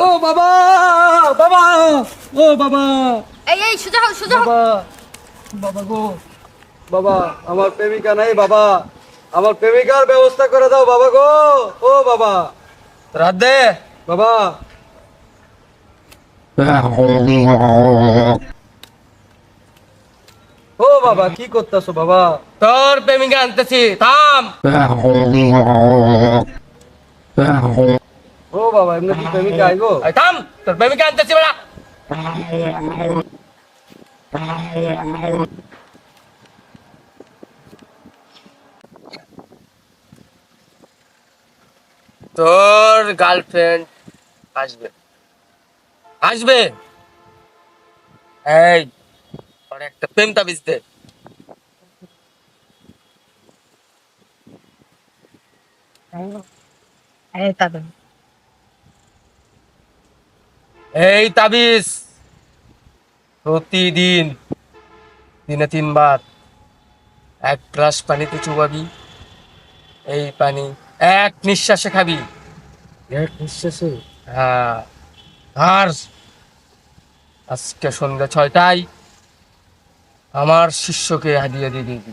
ও বাবা বাবা ও বাবা এই সোজা হও সোজা হও। বাবা বাবা গো বাবা আমার প্রেমিকা নাই বাবা আমার প্রেমিকার ব্যবস্থা করে দাও বাবা গো ও বাবা রাত দে বাবা ও বাবা কি করতেছো বাবা তোর প্রেমিকা আনতেছি থাম। ও বাবা এমনি কি প্রেমিকা আইবো এই থাম, তোর প্রেমিকা আনতেছি বেড়া। তোর গার্লফ্রেন্ড আসবে আসবে। এই তোর একটা প্রেম তাবিজ দে। এই তাবিজ প্রতিদিন দিনে 3 বার এক গ্লাস পানিতে চুবাবি। এই পানি এক নিঃশ্বাসে খাবি। এক নিঃশ্বাসে হ্যাঁ, আর আজকে সন্ধ্যা 6টায় আমার শিষ্যকে হাদিয়া দিয়ে দিবি।